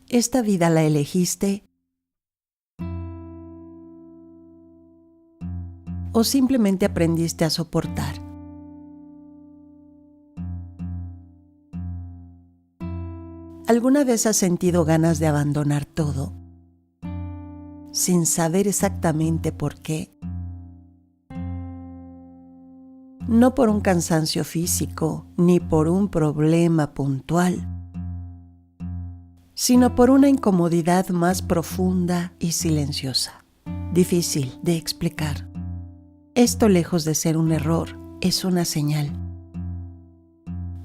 ¿Esta vida la elegiste? ¿O simplemente aprendiste a soportar? ¿Alguna vez has sentido ganas de abandonar todo, sin saber exactamente por qué? No por un cansancio físico, ni por un problema puntual, sino por una incomodidad más profunda y silenciosa, difícil de explicar. Esto, lejos de ser un error, es una señal.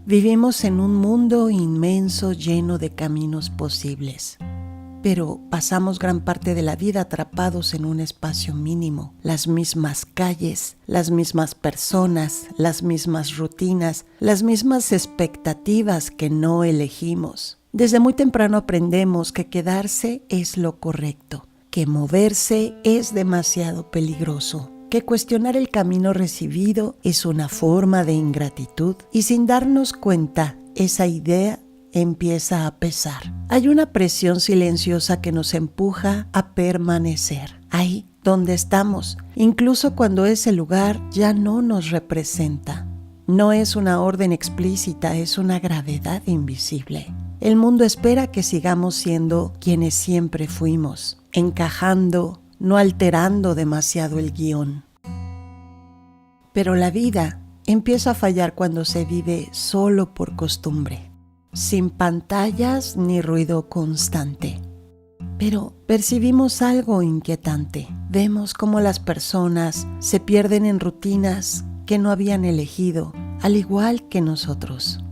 Vivimos en un mundo inmenso lleno de caminos posibles, pero pasamos gran parte de la vida atrapados en un espacio mínimo. Las mismas calles, las mismas personas, las mismas rutinas, las mismas expectativas que no elegimos. Desde muy temprano aprendemos que quedarse es lo correcto, que moverse es demasiado peligroso, que cuestionar el camino recibido es una forma de ingratitud, y sin darnos cuenta, esa idea empieza a pesar. Hay una presión silenciosa que nos empuja a permanecer ahí donde estamos, incluso cuando ese lugar ya no nos representa. No es una orden explícita, es una gravedad invisible. El mundo espera que sigamos siendo quienes siempre fuimos, encajando, no alterando demasiado el guión. Pero la vida empieza a fallar cuando se vive solo por costumbre, sin pantallas ni ruido constante. Pero percibimos algo inquietante. Vemos cómo las personas se pierden en rutinas que no habían elegido, al igual que nosotros,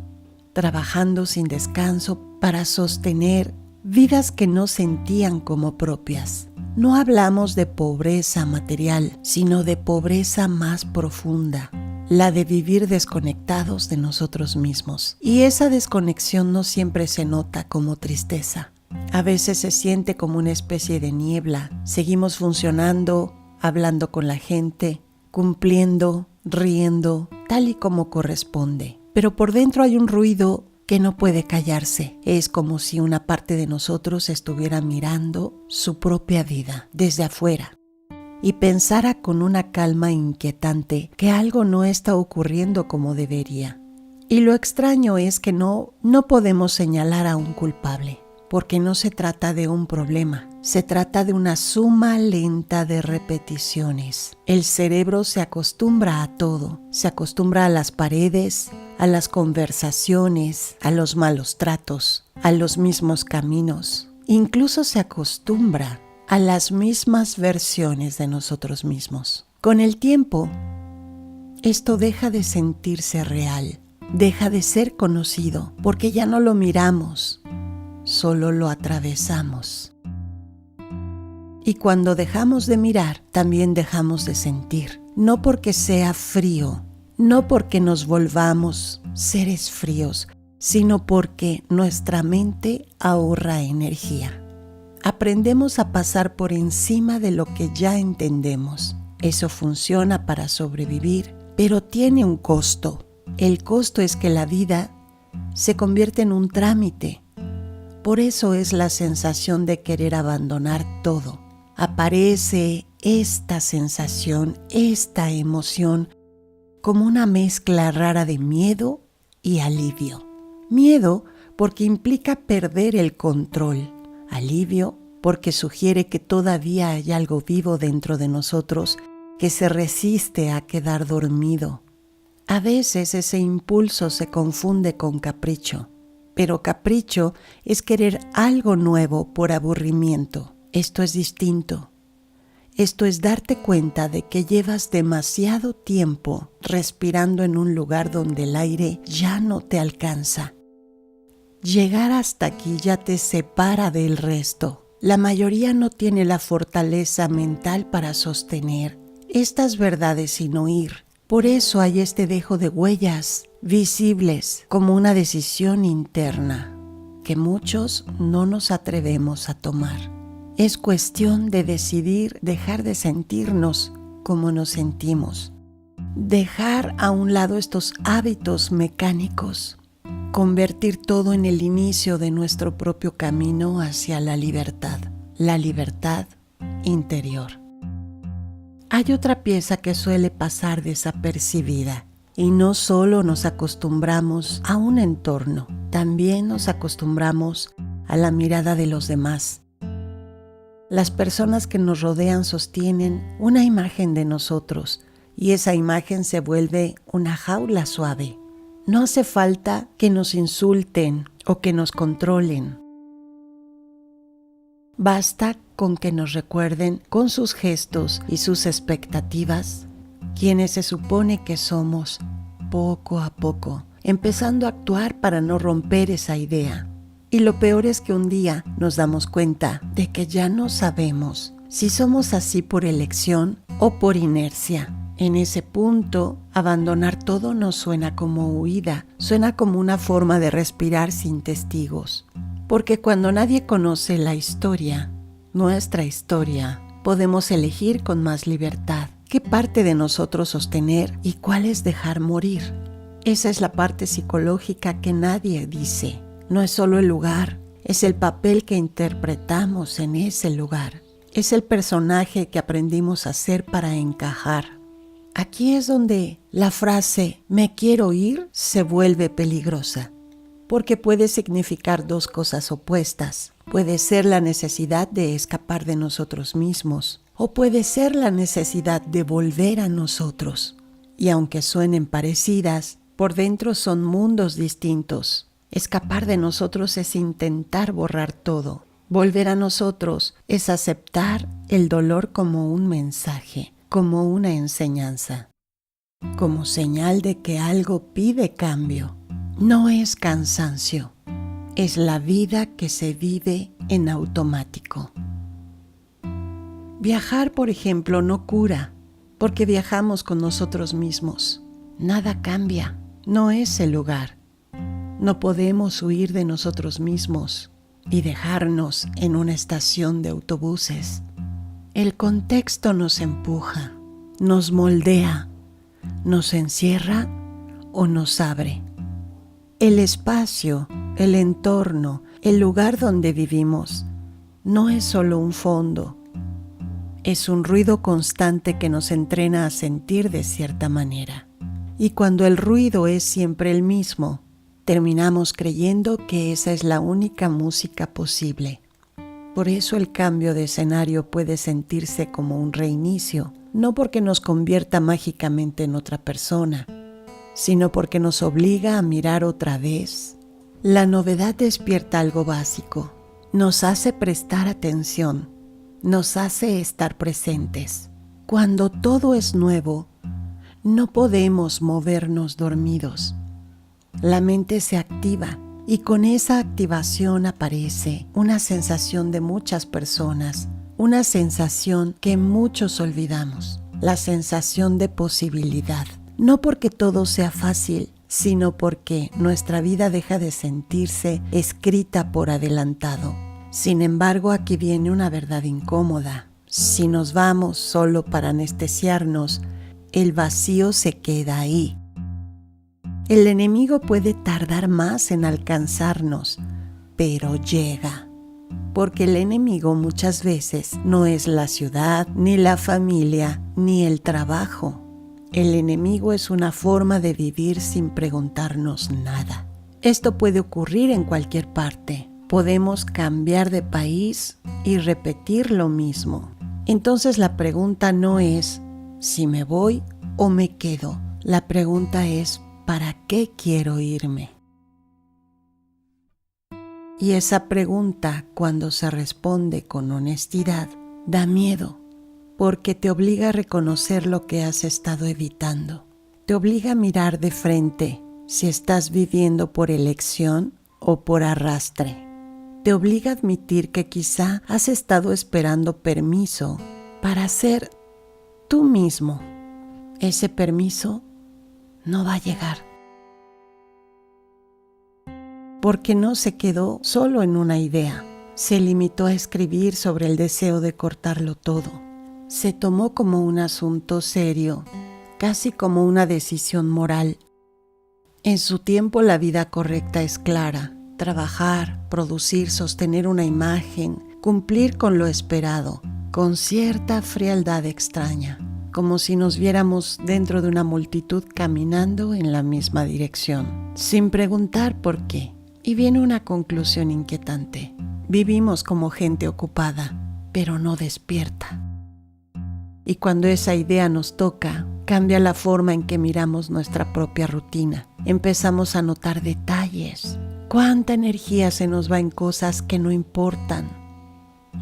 trabajando sin descanso para sostener vidas que no sentían como propias. No hablamos de pobreza material, sino de pobreza más profunda, la de vivir desconectados de nosotros mismos. Y esa desconexión no siempre se nota como tristeza. A veces se siente como una especie de niebla. Seguimos funcionando, hablando con la gente, cumpliendo, riendo, tal y como corresponde. Pero por dentro hay un ruido que no puede callarse. Es como si una parte de nosotros estuviera mirando su propia vida desde afuera y pensara con una calma inquietante que algo no está ocurriendo como debería. Y lo extraño es que no podemos señalar a un culpable, porque no se trata de un problema, se trata de una suma lenta de repeticiones. El cerebro se acostumbra a todo, se acostumbra a las paredes, a las conversaciones, a los malos tratos, a los mismos caminos. Incluso se acostumbra a las mismas versiones de nosotros mismos. Con el tiempo, esto deja de sentirse real, deja de ser conocido, porque ya no lo miramos, solo lo atravesamos. Y cuando dejamos de mirar, también dejamos de sentir. No porque sea frío, no porque nos volvamos seres fríos, sino porque nuestra mente ahorra energía. Aprendemos a pasar por encima de lo que ya entendemos. Eso funciona para sobrevivir, pero tiene un costo. El costo es que la vida se convierte en un trámite. Por eso es la sensación de querer abandonar todo. Aparece esta sensación, esta emoción, como una mezcla rara de miedo y alivio. Miedo porque implica perder el control. Alivio porque sugiere que todavía hay algo vivo dentro de nosotros que se resiste a quedar dormido. A veces ese impulso se confunde con capricho, pero capricho es querer algo nuevo por aburrimiento. Esto es distinto. Esto es darte cuenta de que llevas demasiado tiempo respirando en un lugar donde el aire ya no te alcanza. Llegar hasta aquí ya te separa del resto. La mayoría no tiene la fortaleza mental para sostener estas verdades sin oír. Por eso hay este dejo de huellas visibles como una decisión interna que muchos no nos atrevemos a tomar. Es cuestión de decidir dejar de sentirnos como nos sentimos, dejar a un lado estos hábitos mecánicos convertir todo en el inicio de nuestro propio camino hacia la libertad interior. Hay otra pieza que suele pasar desapercibida y no solo nos acostumbramos a un entorno, también nos acostumbramos a la mirada de los demás. Las personas que nos rodean sostienen una imagen de nosotros y esa imagen se vuelve una jaula suave. No hace falta que nos insulten o que nos controlen. Basta con que nos recuerden con sus gestos y sus expectativas quienes se supone que somos poco a poco, empezando a actuar para no romper esa idea. Y lo peor es que un día nos damos cuenta de que ya no sabemos si somos así por elección o por inercia. En ese punto, abandonar todo nos suena como huida, suena como una forma de respirar sin testigos. Porque cuando nadie conoce la historia, nuestra historia, podemos elegir con más libertad qué parte de nosotros sostener y cuáles dejar morir. Esa es la parte psicológica que nadie dice. No es solo el lugar, es el papel que interpretamos en ese lugar. Es el personaje que aprendimos a ser para encajar. Aquí es donde la frase "me quiero ir" se vuelve peligrosa, porque puede significar dos cosas opuestas. Puede ser la necesidad de escapar de nosotros mismos, o puede ser la necesidad de volver a nosotros. Y aunque suenen parecidas, por dentro son mundos distintos. Escapar de nosotros es intentar borrar todo. Volver a nosotros es aceptar el dolor como un mensaje, como una enseñanza, como señal de que algo pide cambio. No es cansancio, es la vida que se vive en automático. Viajar, por ejemplo, no cura, porque viajamos con nosotros mismos. Nada cambia, no es el lugar. No podemos huir de nosotros mismos y dejarnos en una estación de autobuses. El contexto nos empuja, nos moldea, nos encierra o nos abre. El espacio, el entorno, el lugar donde vivimos, no es solo un fondo, es un ruido constante que nos entrena a sentir de cierta manera. Y cuando el ruido es siempre el mismo, terminamos creyendo que esa es la única música posible. Por eso el cambio de escenario puede sentirse como un reinicio, no porque nos convierta mágicamente en otra persona, sino porque nos obliga a mirar otra vez. La novedad despierta algo básico, nos hace prestar atención, nos hace estar presentes. Cuando todo es nuevo, no podemos movernos dormidos. La mente se activa y con esa activación aparece una sensación de muchas personas, una sensación que muchos olvidamos, la sensación de posibilidad. No porque todo sea fácil, sino porque nuestra vida deja de sentirse escrita por adelantado. Sin embargo, aquí viene una verdad incómoda. Si nos vamos solo para anestesiarnos, el vacío se queda ahí. El enemigo puede tardar más en alcanzarnos, pero llega. Porque el enemigo muchas veces no es la ciudad, ni la familia, ni el trabajo. El enemigo es una forma de vivir sin preguntarnos nada. Esto puede ocurrir en cualquier parte. Podemos cambiar de país y repetir lo mismo. Entonces la pregunta no es si me voy o me quedo. La pregunta es ¿para qué quiero irme? Y esa pregunta, cuando se responde con honestidad, da miedo, porque te obliga a reconocer lo que has estado evitando. Te obliga a mirar de frente si estás viviendo por elección o por arrastre. Te obliga a admitir que quizá has estado esperando permiso para ser tú mismo. Ese permiso no va a llegar. Porque no se quedó solo en una idea. Se limitó a escribir sobre el deseo de cortarlo todo. Se tomó como un asunto serio, casi como una decisión moral. En su tiempo la vida correcta es clara: trabajar, producir, sostener una imagen, cumplir con lo esperado, con cierta frialdad extraña, como si nos viéramos dentro de una multitud caminando en la misma dirección, sin preguntar por qué. Y viene una conclusión inquietante: vivimos como gente ocupada, pero no despierta. Y cuando esa idea nos toca, cambia la forma en que miramos nuestra propia rutina. Empezamos a notar detalles. Cuánta energía se nos va en cosas que no importan.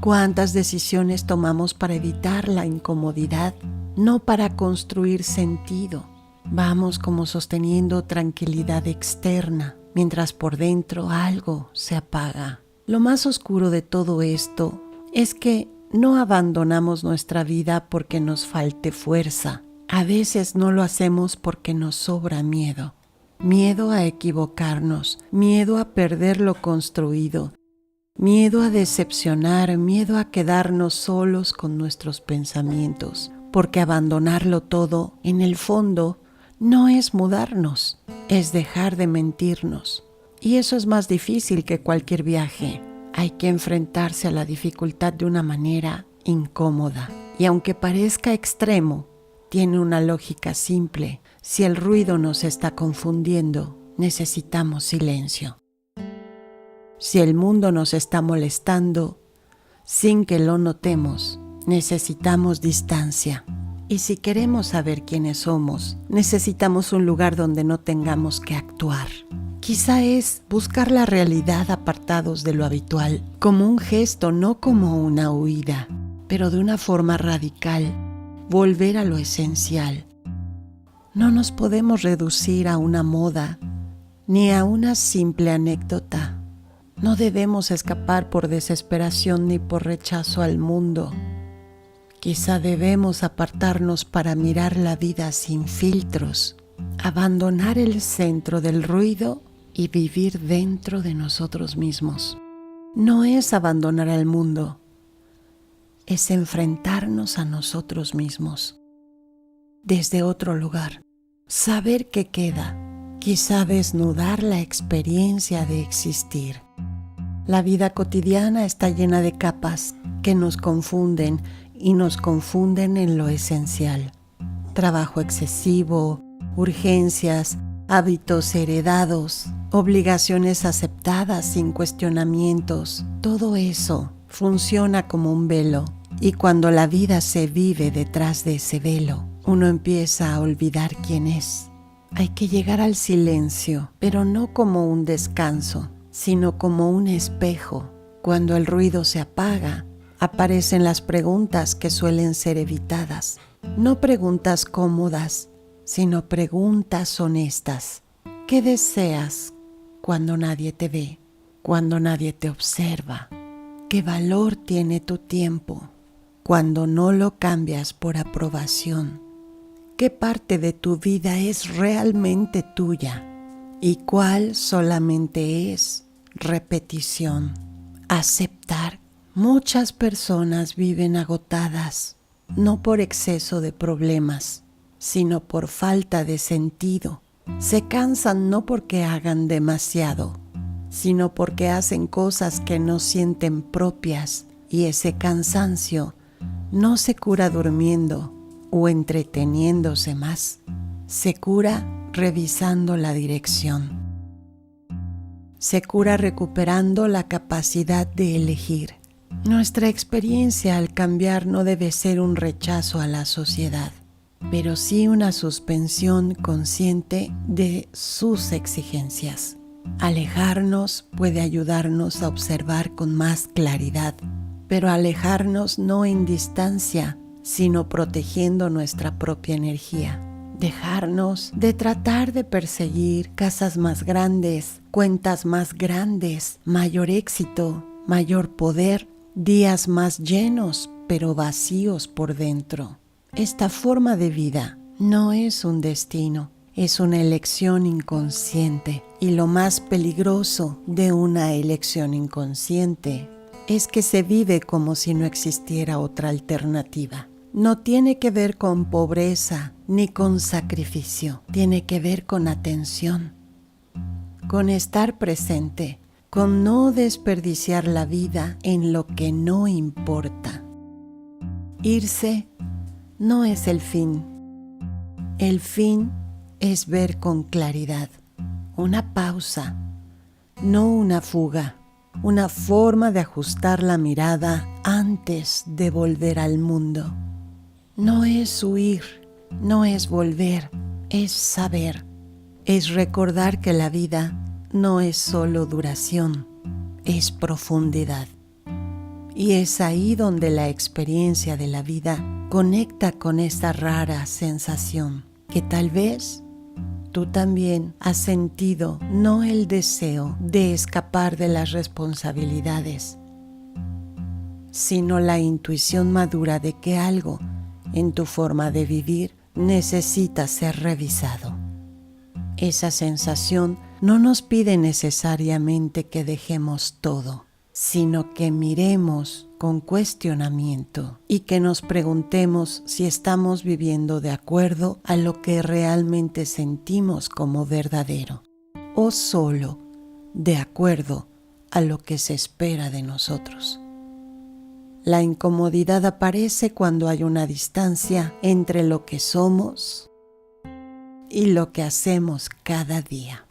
Cuántas decisiones tomamos para evitar la incomodidad, no para construir sentido. Vamos como sosteniendo tranquilidad externa, mientras por dentro algo se apaga. Lo más oscuro de todo esto es que no abandonamos nuestra vida porque nos falte fuerza. A veces no lo hacemos porque nos sobra miedo. Miedo a equivocarnos, miedo a perder lo construido, miedo a decepcionar, miedo a quedarnos solos con nuestros pensamientos. Porque abandonarlo todo, en el fondo, no es mudarnos, es dejar de mentirnos. Y eso es más difícil que cualquier viaje. Hay que enfrentarse a la dificultad de una manera incómoda. Y aunque parezca extremo, tiene una lógica simple. Si el ruido nos está confundiendo, necesitamos silencio. Si el mundo nos está molestando, sin que lo notemos, necesitamos distancia. Y si queremos saber quiénes somos, necesitamos un lugar donde no tengamos que actuar. Quizá es buscar la realidad apartados de lo habitual, como un gesto, no como una huida, pero de una forma radical, volver a lo esencial. No nos podemos reducir a una moda, ni a una simple anécdota. No debemos escapar por desesperación ni por rechazo al mundo. Quizá debemos apartarnos para mirar la vida sin filtros, abandonar el centro del ruido y vivir dentro de nosotros mismos. No es abandonar al mundo, es enfrentarnos a nosotros mismos desde otro lugar. Saber qué queda, quizá desnudar la experiencia de existir. La vida cotidiana está llena de capas que nos confunden y nos confunden en lo esencial. Trabajo excesivo, urgencias, hábitos heredados, obligaciones aceptadas sin cuestionamientos. Todo eso funciona como un velo, y cuando la vida se vive detrás de ese velo, uno empieza a olvidar quién es. Hay que llegar al silencio, pero no como un descanso, sino como un espejo. Cuando el ruido se apaga, aparecen las preguntas que suelen ser evitadas. No preguntas cómodas, sino preguntas honestas. ¿Qué deseas cuando nadie te ve, cuando nadie te observa? ¿Qué valor tiene tu tiempo cuando no lo cambias por aprobación? ¿Qué parte de tu vida es realmente tuya y cuál solamente es repetición? Aceptar. Muchas personas viven agotadas, no por exceso de problemas, sino por falta de sentido. Se cansan no porque hagan demasiado, sino porque hacen cosas que no sienten propias, y ese cansancio no se cura durmiendo o entreteniéndose más, se cura revisando la dirección. Se cura recuperando la capacidad de elegir. Nuestra experiencia al cambiar no debe ser un rechazo a la sociedad, pero sí una suspensión consciente de sus exigencias. Alejarnos puede ayudarnos a observar con más claridad, pero alejarnos no en distancia, sino protegiendo nuestra propia energía. Dejarnos de tratar de perseguir casas más grandes, cuentas más grandes, mayor éxito, mayor poder, días más llenos pero vacíos por dentro. Esta forma de vida no es un destino, es una elección inconsciente. Y lo más peligroso de una elección inconsciente es que se vive como si no existiera otra alternativa. No tiene que ver con pobreza ni con sacrificio, tiene que ver con atención. con estar presente, con no desperdiciar la vida en lo que no importa. Irse no es el fin. El fin es ver con claridad, una pausa, no una fuga, una forma de ajustar la mirada antes de volver al mundo. No es huir, no es volver, es saber, es recordar que la vida no es solo duración, es profundidad. Y es ahí donde la experiencia de la vida conecta con esta rara sensación que tal vez tú también has sentido, no el deseo de escapar de las responsabilidades, sino la intuición madura de que algo en tu forma de vivir necesita ser revisado. Esa sensación no nos pide necesariamente que dejemos todo, sino que miremos con cuestionamiento y que nos preguntemos si estamos viviendo de acuerdo a lo que realmente sentimos como verdadero o solo de acuerdo a lo que se espera de nosotros. La incomodidad aparece cuando hay una distancia entre lo que somos y lo que hacemos cada día.